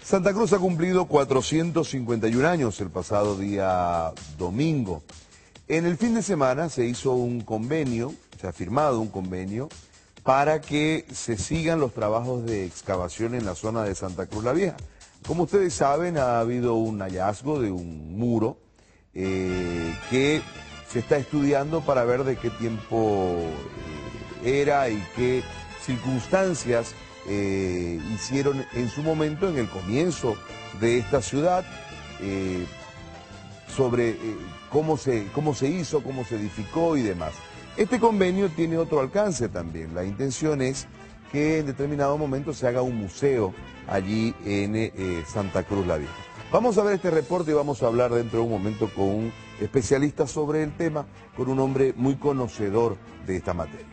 Santa Cruz ha cumplido 451 años el pasado día domingo. En el fin de semana se hizo un convenio, se ha firmado un convenio para que se sigan los trabajos de excavación en la zona de Santa Cruz la Vieja. Como ustedes saben, ha habido un hallazgo de un muro que se está estudiando para ver de qué tiempo era y qué circunstancias hicieron en su momento, en el comienzo de esta ciudad, sobre cómo se hizo, cómo se edificó y demás. Este convenio tiene otro alcance también. La intención es que en determinado momento se haga un museo allí en Santa Cruz la Vieja. Vamos a ver este reporte y vamos a hablar dentro de un momento con un especialista sobre el tema, con un hombre muy conocedor de esta materia.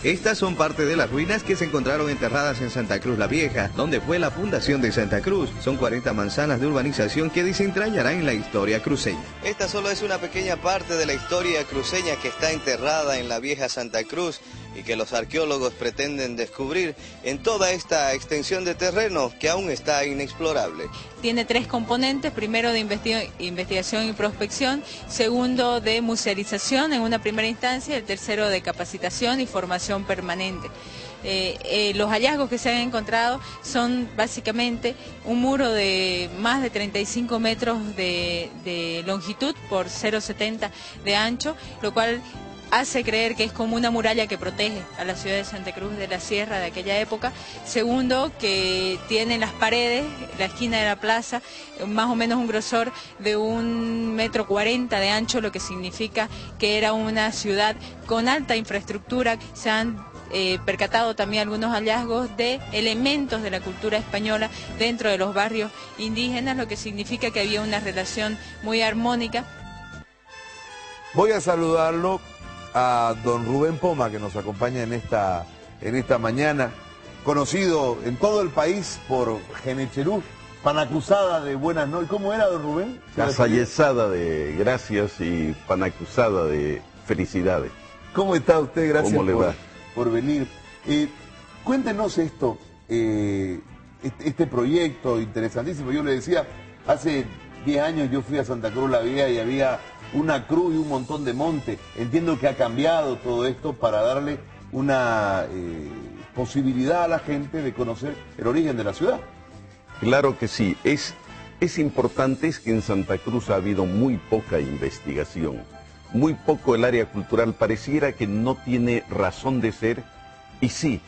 Estas son parte de las ruinas que se encontraron enterradas en Santa Cruz la Vieja, donde fue la fundación de Santa Cruz. Son 40 manzanas de urbanización que desentrañarán en la historia cruceña. Esta solo es una pequeña parte de la historia cruceña que está enterrada en la vieja Santa Cruz y que los arqueólogos pretenden descubrir en toda esta extensión de terreno que aún está inexplorable. Tiene tres componentes: primero de investigación y prospección, segundo de musealización en una primera instancia, y el tercero de capacitación y formación permanente. Los hallazgos que se han encontrado son básicamente un muro de más de 35 metros de longitud por 0,70 de ancho, lo cual hace creer que es como una muralla que protege a la ciudad de Santa Cruz de la Sierra de aquella época. Segundo, que tiene las paredes, la esquina de la plaza, más o menos un grosor de 1,40 m de ancho, lo que significa que era una ciudad con alta infraestructura. Se han percatado también algunos hallazgos de elementos de la cultura española dentro de los barrios indígenas, lo que significa que había una relación muy armónica. Voy a saludarlo a don Rubén Poma, que nos acompaña en esta mañana, conocido en todo el país por Genecherú, panacusada de buenas noches. ¿Cómo era, don Rubén? Casallezada de gracias y panacusada de felicidades. ¿Cómo está usted? Gracias por venir. Cuéntenos esto, este proyecto interesantísimo. Yo le decía, hace 10 años yo fui a Santa Cruz la Vieja y había una cruz y un montón de monte. Entiendo que ha cambiado todo esto para darle una posibilidad a la gente de conocer el origen de la ciudad. Claro que sí. Es importante que en Santa Cruz ha habido muy poca investigación, muy poco el área cultural. Pareciera que no tiene razón de ser, y sí.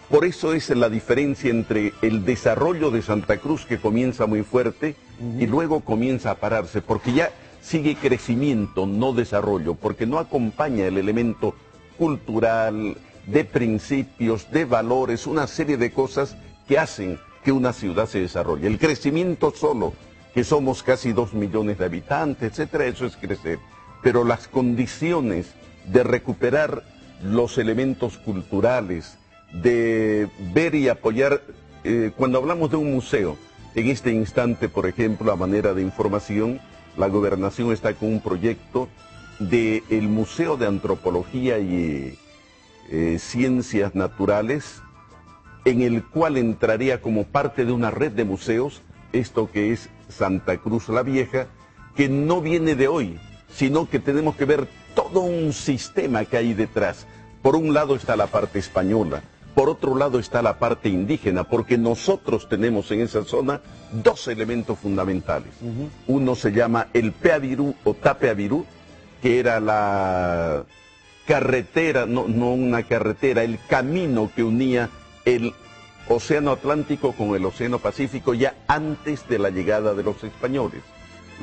Por eso es la diferencia entre el desarrollo de Santa Cruz, que comienza muy fuerte y luego comienza a pararse, porque ya sigue crecimiento, no desarrollo, porque no acompaña el elemento cultural, de principios, de valores, una serie de cosas que hacen que una ciudad se desarrolle. El crecimiento solo, que somos casi 2 millones de habitantes, etcétera, eso es crecer. Pero las condiciones de recuperar los elementos culturales, de ver y apoyar, cuando hablamos de un museo, en este instante, por ejemplo, a manera de información, la gobernación está con un proyecto del Museo de Antropología y Ciencias Naturales, en el cual entraría como parte de una red de museos, esto que es Santa Cruz la Vieja, que no viene de hoy, sino que tenemos que ver todo un sistema que hay detrás. Por un lado está la parte española, por otro lado está la parte indígena, porque nosotros tenemos en esa zona dos elementos fundamentales. Uno se llama el Peavirú o Tapeavirú, que era la carretera, no una carretera, el camino que unía el Océano Atlántico con el Océano Pacífico ya antes de la llegada de los españoles.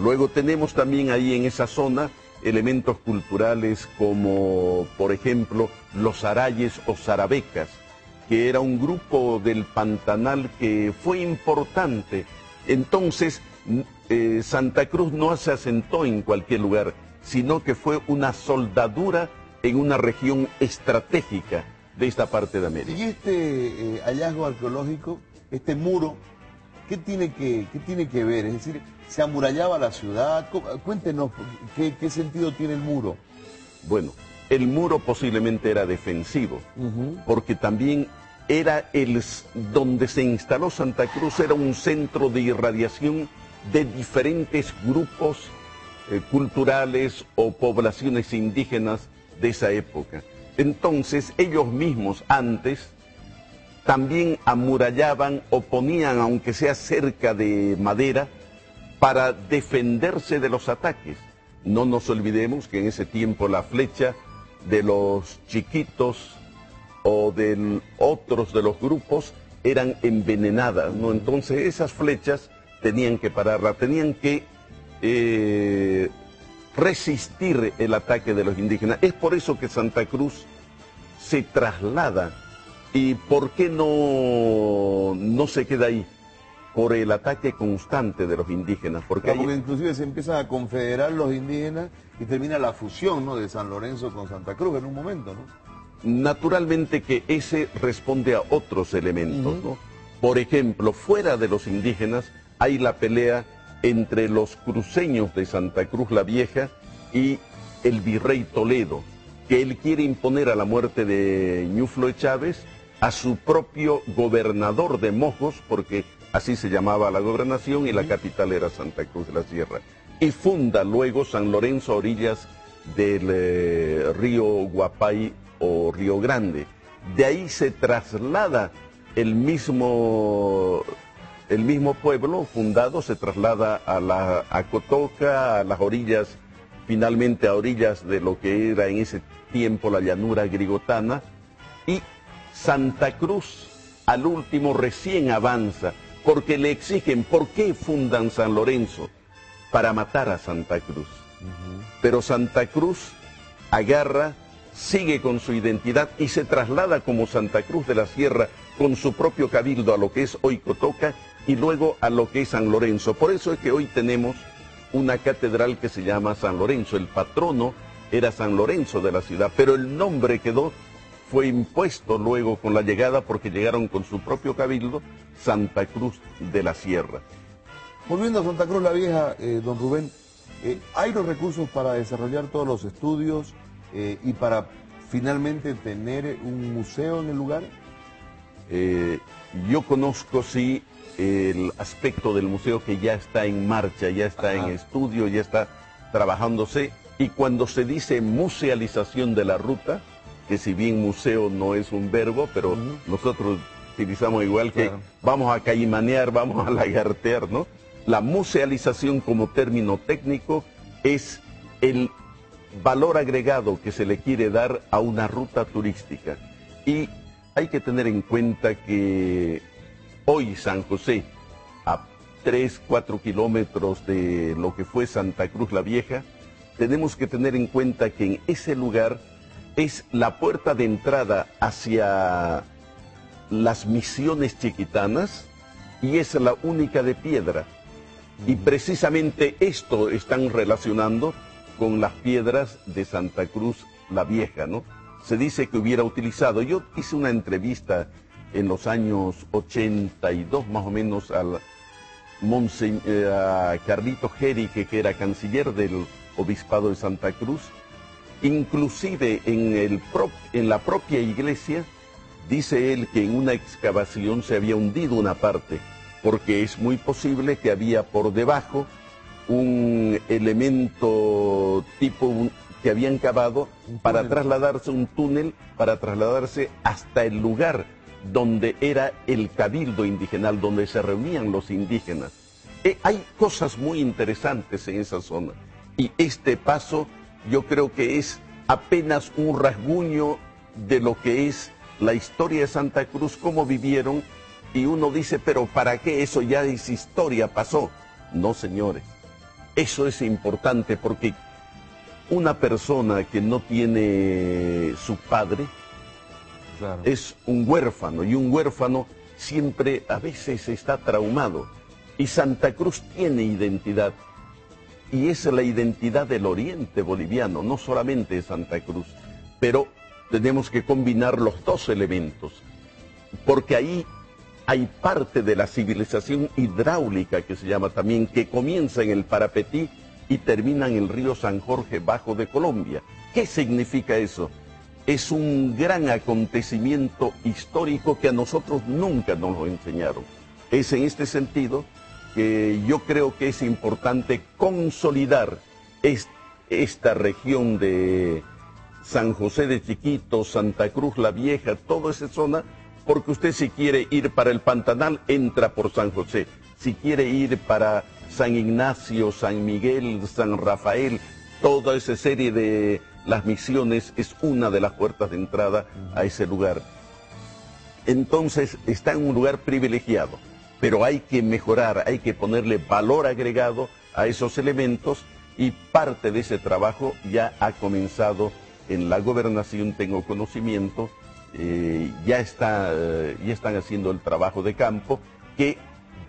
Luego tenemos también ahí en esa zona elementos culturales como, por ejemplo, los arayes o zarabecas, que era un grupo del Pantanal que fue importante. Entonces, Santa Cruz no se asentó en cualquier lugar, sino que fue una soldadura en una región estratégica de esta parte de América. Y este hallazgo arqueológico, este muro, ¿qué tiene que ver? Es decir, ¿se amurallaba la ciudad? Cuéntenos, ¿qué sentido tiene el muro? Bueno, el muro posiblemente era defensivo, porque también era donde se instaló Santa Cruz, era un centro de irradiación de diferentes grupos culturales o poblaciones indígenas de esa época. Entonces ellos mismos antes también amurallaban o ponían, aunque sea cerca de madera, para defenderse de los ataques. No nos olvidemos que en ese tiempo la flecha de los chiquitos o de otros de los grupos eran envenenadas, ¿no? Entonces esas flechas tenían que pararla, tenían que resistir el ataque de los indígenas. Es por eso que Santa Cruz se traslada. ¿Y por qué no se queda ahí? Por el ataque constante de los indígenas. Porque inclusive se empiezan a confederar los indígenas y termina la fusión, ¿no?, de San Lorenzo con Santa Cruz en un momento, ¿no? Naturalmente que ese responde a otros elementos, ¿no? Por ejemplo, fuera de los indígenas hay la pelea entre los cruceños de Santa Cruz la Vieja y el virrey Toledo, que él quiere imponer a la muerte de Ñuflo Chávez a su propio gobernador de Mojos, porque así se llamaba la gobernación y la capital era Santa Cruz de la Sierra. Y funda luego San Lorenzo a orillas del río Guapay o Río Grande. De ahí se traslada el mismo pueblo fundado, se traslada a Cotoca, a las orillas, finalmente a orillas de lo que era en ese tiempo la llanura grigotana, y Santa Cruz al último recién avanza, porque le exigen, ¿por qué fundan San Lorenzo? Para matar a Santa Cruz. Pero Santa Cruz agarra, sigue con su identidad y se traslada como Santa Cruz de la Sierra con su propio cabildo a lo que es hoy Cotoca y luego a lo que es San Lorenzo. Por eso es que hoy tenemos una catedral que se llama San Lorenzo. El patrono era San Lorenzo de la ciudad, pero el nombre fue impuesto luego con la llegada, porque llegaron con su propio cabildo, Santa Cruz de la Sierra. Volviendo a Santa Cruz la Vieja, don Rubén, ¿hay los recursos para desarrollar todos los estudios y para finalmente tener un museo en el lugar? Yo conozco, sí, el aspecto del museo que ya está en marcha, ya está en estudio, ya está trabajándose, y cuando se dice musealización de la ruta, que si bien museo no es un verbo, pero nosotros utilizamos igual que vamos a caimanear, vamos a lagartear, ¿no? La musealización como término técnico es el valor agregado que se le quiere dar a una ruta turística. Y hay que tener en cuenta que hoy San José, a 3-4 kilómetros de lo que fue Santa Cruz la Vieja, tenemos que tener en cuenta que en ese lugar es la puerta de entrada hacia las misiones chiquitanas y es la única de piedra. Y precisamente esto están relacionando con las piedras de Santa Cruz la Vieja, ¿no? Se dice que hubiera utilizado, yo hice una entrevista en los años 82 más o menos a Carlito Jerique, que era canciller del Obispado de Santa Cruz. Inclusive en la propia iglesia, dice él que en una excavación se había hundido una parte, porque es muy posible que había por debajo un elemento que habían cavado para trasladarse, un túnel, para trasladarse hasta el lugar donde era el cabildo indigenal, donde se reunían los indígenas. Hay cosas muy interesantes en esa zona, y este paso yo creo que es apenas un rasguño de lo que es la historia de Santa Cruz, cómo vivieron, y uno dice, pero ¿para qué? Eso ya es historia, pasó. No, señores, eso es importante, porque una persona que no tiene su padre es un huérfano, y un huérfano siempre a veces está traumado, y Santa Cruz tiene identidad. Y es la identidad del oriente boliviano, no solamente de Santa Cruz. Pero tenemos que combinar los dos elementos, porque ahí hay parte de la civilización hidráulica, que se llama también, que comienza en el Parapetí y termina en el río San Jorge, bajo de Colombia. ¿Qué significa eso? Es un gran acontecimiento histórico que a nosotros nunca nos lo enseñaron. Es en este sentido que yo creo que es importante consolidar esta región de San José de Chiquito, Santa Cruz la Vieja, toda esa zona, porque usted si quiere ir para el Pantanal, entra por San José. Si quiere ir para San Ignacio, San Miguel, San Rafael, toda esa serie de las Misiones es una de las puertas de entrada a ese lugar. Entonces está en un lugar privilegiado, pero hay que mejorar, hay que ponerle valor agregado a esos elementos y parte de ese trabajo ya ha comenzado en la gobernación, tengo conocimiento, ya están haciendo el trabajo de campo que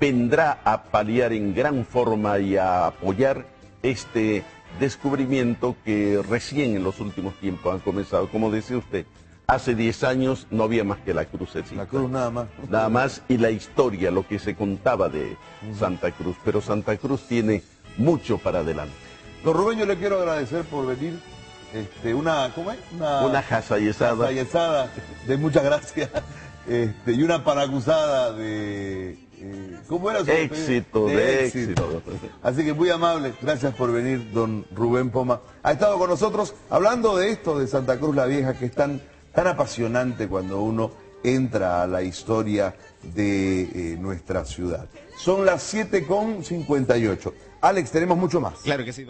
vendrá a paliar en gran forma y a apoyar este descubrimiento que recién en los últimos tiempos han comenzado. Como decía usted, hace 10 años no había más que la crucecita. La cruz nada más. Nada más, y la historia, lo que se contaba de Santa Cruz. Pero Santa Cruz tiene mucho para adelante. Don Rubén, yo le quiero agradecer por venir. ¿Cómo es? Una jazayezada de muchas gracias. Y una paracusada de... ¿Cómo era su éxito, de éxito. Así que muy amable, gracias por venir, don Rubén Poma. Ha estado con nosotros hablando de esto de Santa Cruz la Vieja, que es tan apasionante cuando uno entra a la historia de nuestra ciudad. Son las 7:58. Alex, tenemos mucho más. Claro que sí.